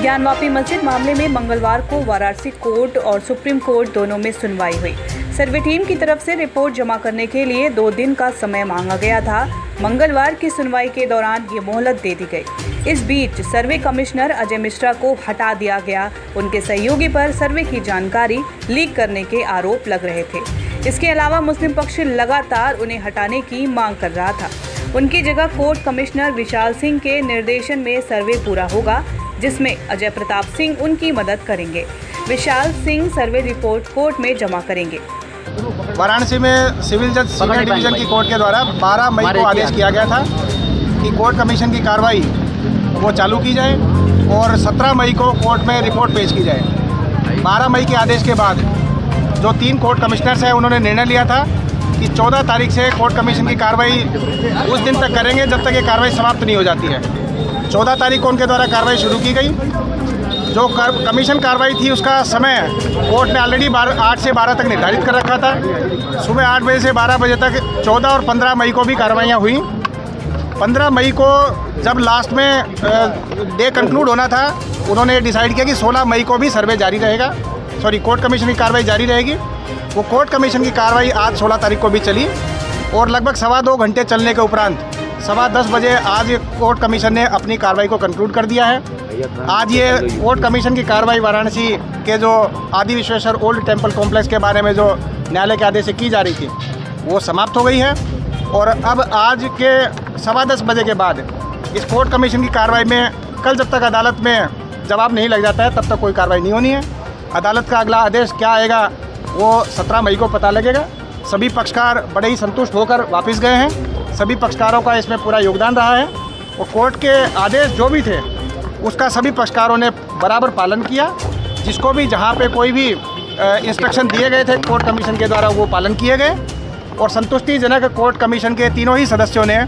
ज्ञानवापी मस्जिद मामले में मंगलवार को वाराणसी कोर्ट और सुप्रीम कोर्ट दोनों में सुनवाई हुई। सर्वे टीम की तरफ से रिपोर्ट जमा करने के लिए 2 दिन का समय मांगा गया था। मंगलवार की सुनवाई के दौरान ये मोहलत दे दी गई। इस बीच सर्वे कमिश्नर अजय मिश्रा को हटा दिया गया। उनके सहयोगी पर सर्वे की जानकारी लीक करने के आरोप लग रहे थे। इसके अलावा मुस्लिम पक्ष लगातार उन्हें हटाने की मांग कर रहा था। उनकी जगह कोर्ट कमिश्नर विशाल सिंह के निर्देशन में सर्वे पूरा होगा, जिसमें अजय प्रताप सिंह उनकी मदद करेंगे। Vishal Singh survey report court में जमा करेंगे। वाराणसी में सिविल जज सीनियर डिवीजन की कोर्ट के द्वारा 12 मई को आदेश किया गया था कि कोर्ट कमीशन की कार्रवाई वो चालू की जाए और 17 मई को कोर्ट में रिपोर्ट पेश की जाए। 12 मई के आदेश के बाद जो 3 कोर्ट कमिश्नर्स हैं उन्होंने निर्णय लिया था कि 14 तारीख से कोर्ट कमीशन की कार्रवाई उस दिन तक करेंगे जब तक ये कार्रवाई समाप्त नहीं हो जाती है। 14 तारीख को उनके द्वारा कार्रवाई शुरू की गई। जो कमीशन कार्रवाई थी उसका समय कोर्ट ने ऑलरेडी 8 से 12 तक निर्धारित कर रखा था। सुबह 8 बजे से 12 बजे तक 14 और 15 मई को भी कार्रवाइयाँ हुई। 15 मई को जब लास्ट में डे कंक्लूड होना था, उन्होंने डिसाइड किया कि 16 मई को भी सर्वे जारी रहेगा, कोर्ट कमीशन की कार्रवाई जारी रहेगी। वो कोर्ट कमीशन की कार्रवाई आज 16 तारीख को भी चली और लगभग 2.25 घंटे चलने के उपरांत 10:15 बजे आज कोर्ट कमीशन ने अपनी कार्रवाई को कंक्लूड कर दिया है। आज ये कोर्ट कमीशन की कार्रवाई वाराणसी के जो आदि विश्वेश्वर ओल्ड टेम्पल कॉम्प्लेक्स के बारे में जो न्यायालय के आदेश से की जा रही थी वो समाप्त हो गई है और अब आज के 10:15 बजे के बाद इस कोर्ट कमीशन की कार्रवाई में कल जब तक अदालत में जवाब नहीं लग जाता है तब तक कोई कार्रवाई नहीं होनी है। अदालत का अगला आदेश क्या आएगा वो 17 मई को पता लगेगा। सभी पक्षकार बड़े ही संतुष्ट होकर वापस गए हैं। सभी पक्षकारों का इसमें पूरा योगदान रहा है और कोर्ट के आदेश जो भी थे उसका सभी पक्षकारों ने बराबर पालन किया। जिसको भी जहाँ पे कोई भी इंस्ट्रक्शन दिए गए थे कोर्ट कमीशन के द्वारा वो पालन किए गए और संतुष्टिजनक कोर्ट कमीशन के तीनों ही सदस्यों ने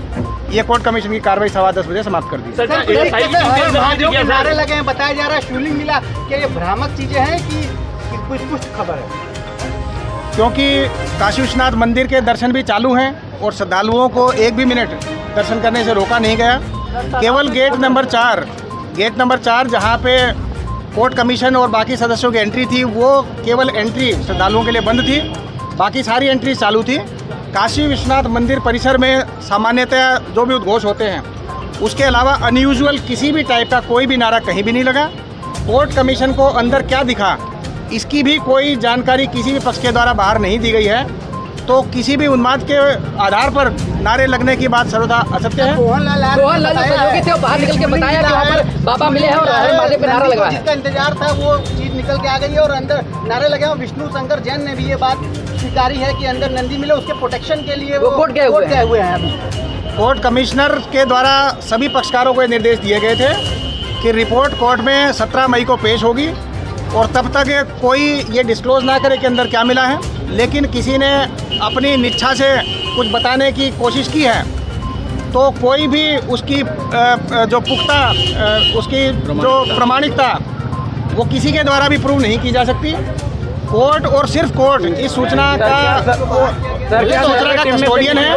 ये कोर्ट कमीशन की कार्रवाई 10:15 बजे समाप्त कर दी। नारे लगे हैं, बताया जा रहा है शिवलिंग मिला, क्या ये भ्रामक चीजें हैं कि कुछ पुष्ट खबर है? क्योंकि काशी विश्वनाथ मंदिर के दर्शन भी चालू हैं और श्रद्धालुओं को 1 भी मिनट दर्शन करने से रोका नहीं गया। केवल गेट नंबर 4 जहां पे कोर्ट कमीशन और बाकी सदस्यों की एंट्री थी वो केवल एंट्री श्रद्धालुओं के लिए बंद थी, बाकी सारी एंट्री चालू थी। काशी विश्वनाथ मंदिर परिसर में सामान्यतः जो भी उद्घोष होते हैं उसके अलावा अनयूजुअल किसी भी टाइप का कोई भी नारा कहीं भी नहीं लगा। कोर्ट कमीशन को अंदर क्या दिखा इसकी भी कोई जानकारी किसी भी पक्ष के द्वारा बाहर नहीं दी गई है। तो किसी भी उन्माद के आधार पर नारे लगने की बात सर्वथा असत्य है। बाहर निकल के बताया कि वहाँ पर बाबा मिले हैं और माथे पे नारा लगा है। जिसका इंतजार था वो चीज निकल के आ गई है और अंदर नारे लगे हैं। विष्णु शंकर जैन ने भी ये बात स्वीकारी है कि अंदर नंदी मिले, उसके प्रोटेक्शन के लिए वो कोर्ट गए हुए हैं। अभी कोर्ट कमिश्नर के द्वारा सभी पक्षकारों को निर्देश दिए गए थे कि रिपोर्ट कोर्ट में 17 मई को पेश होगी और तब तक कोई ये डिस्क्लोज ना करे कि अंदर क्या मिला है। लेकिन किसी ने अपनी निष्ठा से कुछ बताने की कोशिश की है तो कोई भी उसकी जो पुख्ता उसकी जो प्रमाणिकता वो किसी के द्वारा भी प्रूव नहीं की जा सकती। कोर्ट और सिर्फ कोर्ट इस सूचना का कस्टोडियन है।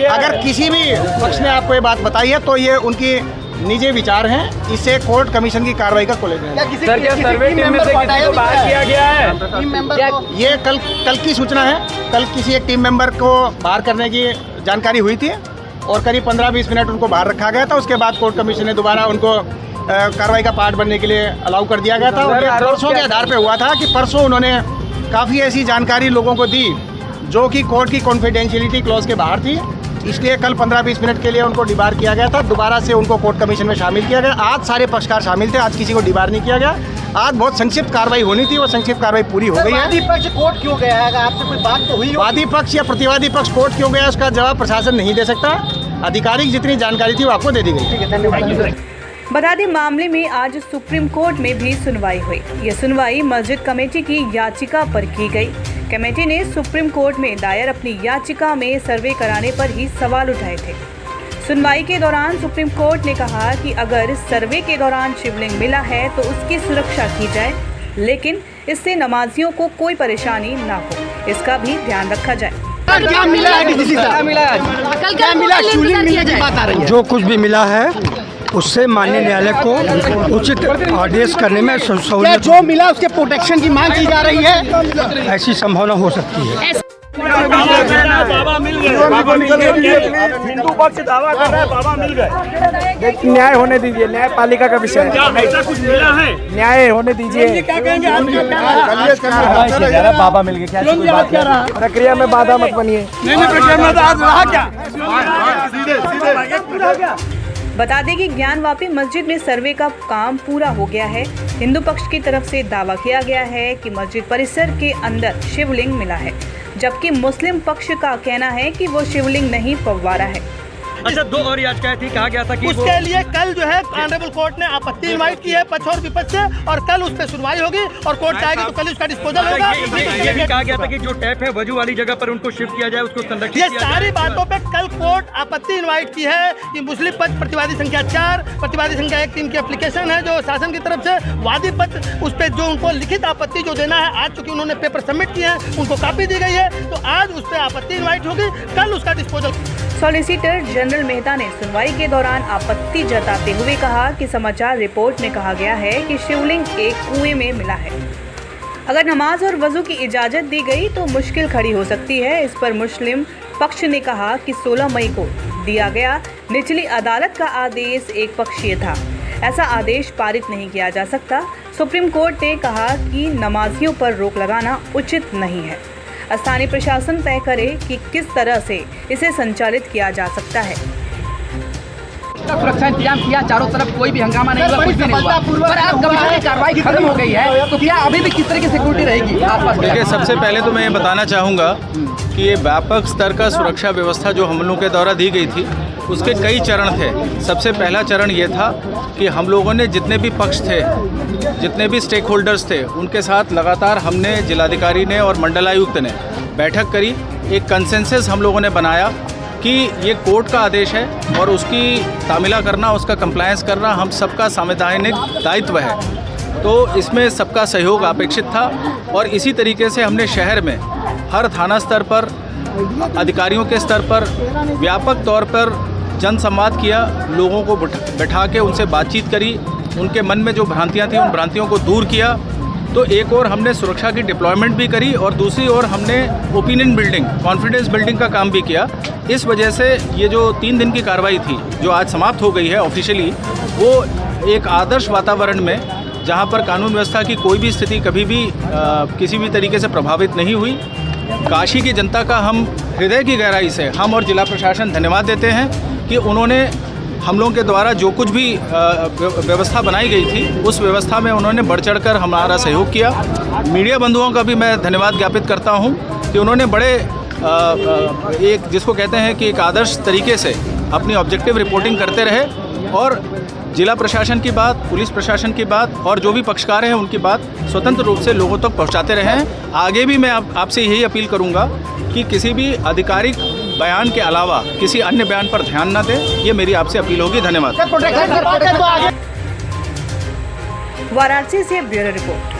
अगर किसी भी पक्ष ने आपको ये बात बताई है तो ये उनकी निजी विचार हैं। इससे कोर्ट कमीशन की कार्रवाई का कोलेज है। ये कल की सूचना है। कल किसी एक टीम मेंबर को बाहर करने की जानकारी हुई थी और करीब 15-20 मिनट उनको बाहर रखा गया था। उसके बाद कोर्ट कमीशन ने दोबारा उनको कार्रवाई का पार्ट बनने के लिए अलाउ कर दिया गया था। और परसों के आधार पे हुआ था कि परसों उन्होंने काफ़ी ऐसी जानकारी लोगों को दी जो कि कोर्ट की कॉन्फिडेंशियलिटी क्लॉज के बाहर थी। इसलिए कल 15-20 मिनट के लिए उनको डिबार किया गया था। दोबारा से उनको कोर्ट कमीशन में शामिल किया गया। आज सारे पक्षकार शामिल थे, आज किसी को डिबार नहीं किया गया। आज बहुत संक्षिप्त कार्रवाई होनी थी, वो संक्षिप्त कार्रवाई पूरी हो गई है। वादी पक्ष कोर्ट क्यों गया है? आपसे कोई बात तो हुई? वादी पक्ष या प्रतिवादी पक्ष कोर्ट क्यों गया उसका जवाब प्रशासन नहीं दे सकता। आधिकारिक जितनी जानकारी थी वो आपको दे दी गई। ठीक है, धन्यवाद। बता दें मामले में आज सुप्रीम कोर्ट में भी सुनवाई हुई। ये सुनवाई मस्जिद कमेटी की याचिका पर की गई। कमेटी ने सुप्रीम कोर्ट में दायर अपनी याचिका में सर्वे कराने पर ही सवाल उठाए थे। सुनवाई के दौरान सुप्रीम कोर्ट ने कहा कि अगर सर्वे के दौरान शिवलिंग मिला है तो उसकी सुरक्षा की जाए, लेकिन इससे नमाजियों को कोई परेशानी ना हो, इसका भी ध्यान रखा जाए। क्या मिला है? क्या मिला? शिवलिंग मिलने की बात आ रही है। जो कुछ भी मिला है उससे माननीय न्यायालय को उचित आदेश करने में क्या सहूलियत जो मिला उसके प्रोटेक्शन की मांग की जा रही है? ऐसी संभावना हो सकती है। बाबा मिल गए, हिंदू पक्ष दावा कर रहा है बाबा मिल गए। न्याय होने दीजिए, न्यायपालिका का विषय क्या है, ऐसा कुछ मिला है? न्याय होने दीजिए। क्या कहेंगे? बाबा मिल गए, क्या कोई बात है? प्रक्रिया में बाधा मत बनिए। बता दें कि ज्ञानवापी मस्जिद में सर्वे का काम पूरा हो गया है। हिंदू पक्ष की तरफ से दावा किया गया है कि मस्जिद परिसर के अंदर शिवलिंग मिला है, जबकि मुस्लिम पक्ष का कहना है कि वो शिवलिंग नहीं फव्वारा है। अच्छा, 2 और याचिकाएं थी, कहा गया था कि उसके लिए कल जो है ऑनरेबल कोर्ट ने आपत्ति इनवाइट की है पक्ष और विपक्ष से, और कल उस पर सुनवाई होगी और कोर्ट चाहेगी तो कल उसका डिस्पोजल होगा। ये भी कहा गया था कि जो टैप है वजू वाली जगह पर उनको शिफ्ट किया जाए, उसको संरक्षित ये किया जाए। सारी बातों पे कल कोर्ट आपत्ति इनवाइट की है कि मुस्लिम पक्ष प्रतिवादी संख्या 4, प्रतिवादी संख्या 1, 3 की एप्लीकेशन है जो शासन की तरफ से, वादी पक्ष उस पर जो उनको लिखित आपत्ति जो देना है, आज चूंकि उन्होंने पेपर सबमिट किए हैं, उनको कॉपी दी गई है, तो आज उस पर आपत्ति इनवाइट होगी, कल उसका डिस्पोजल। सॉलिसिटर जनरल मेहता ने सुनवाई के दौरान आपत्ति जताते हुए कहा कि समाचार रिपोर्ट में कहा गया है कि शिवलिंग एक कुएं में मिला है। अगर नमाज और वजू की इजाज़त दी गई तो मुश्किल खड़ी हो सकती है। इस पर मुस्लिम पक्ष ने कहा कि 16 मई को दिया गया निचली अदालत का आदेश एक पक्षीय था, ऐसा आदेश पारित नहीं किया जा सकता। सुप्रीम कोर्ट ने कहा कि नमाजियों पर रोक लगाना उचित नहीं है। स्थानीय प्रशासन तय करे कि किस तरह से इसे संचालित किया जा सकता है। सुरक्षा इंतजाम किया, चारों तरफ कोई भी हंगामा नहीं हुआ, कुछ भी नहीं हुआ, पर आज कमिश्नर की कार्रवाई खत्म हो गई है, तो क्या अभी भी किस तरह की सिक्योरिटी रहेगी आसपास? देखिए, सबसे पहले तो मैं ये बताना चाहूँगा कि ये व्यापक स्तर का सुरक्षा व्यवस्था जो हम लोगों के द्वारा दी गई थी, उसके कई चरण थे। सबसे पहला चरण ये था कि हम लोगों ने जितने भी पक्ष थे, जितने भी स्टेक होल्डर्स थे, उनके साथ लगातार हमने जिलाधिकारी ने और मंडलायुक्त ने बैठक करी। एक कंसेंसस हम लोगों ने बनाया कि ये कोर्ट का आदेश है और उसकी तामीला करना, उसका कंप्लायंस करना हम सबका संवैधानिक दायित्व है, तो इसमें सबका सहयोग अपेक्षित था। और इसी तरीके से हमने शहर में हर थाना स्तर पर, अधिकारियों के स्तर पर व्यापक तौर पर जन संवाद किया, लोगों को बैठा के उनसे बातचीत करी, उनके मन में जो भ्रांतियां थी उन भ्रांतियों को दूर किया। तो एक और हमने सुरक्षा की डिप्लॉयमेंट भी करी और दूसरी ओर हमने ओपिनियन बिल्डिंग, कॉन्फिडेंस बिल्डिंग का काम भी किया। इस वजह से ये जो 3 दिन की कार्रवाई थी जो आज समाप्त हो गई है ऑफिशियली, वो एक आदर्श वातावरण में, जहाँ पर कानून व्यवस्था की कोई भी स्थिति कभी भी किसी भी तरीके से प्रभावित नहीं हुई। काशी की जनता का हम हृदय की गहराई से, हम और जिला प्रशासन धन्यवाद देते हैं कि उन्होंने हम लोगों के द्वारा जो कुछ भी व्यवस्था बनाई गई थी, उस व्यवस्था में उन्होंने बढ़ चढ़कर हमारा सहयोग किया। मीडिया बंधुओं का भी मैं धन्यवाद ज्ञापित करता हूं कि उन्होंने बड़े एक जिसको कहते हैं कि एक आदर्श तरीके से अपनी ऑब्जेक्टिव रिपोर्टिंग करते रहे और जिला प्रशासन की बात, पुलिस प्रशासन की बात और जो भी पक्षकार हैं उनकी बात स्वतंत्र रूप से लोगों तक पहुंचाते रहे हैं। आगे भी मैं आपसे यही अपील करूंगा कि किसी भी आधिकारिक बयान के अलावा किसी अन्य बयान पर ध्यान न दें, ये मेरी आपसे अपील होगी। धन्यवाद। वाराणसी से ब्यूरो रिपोर्ट।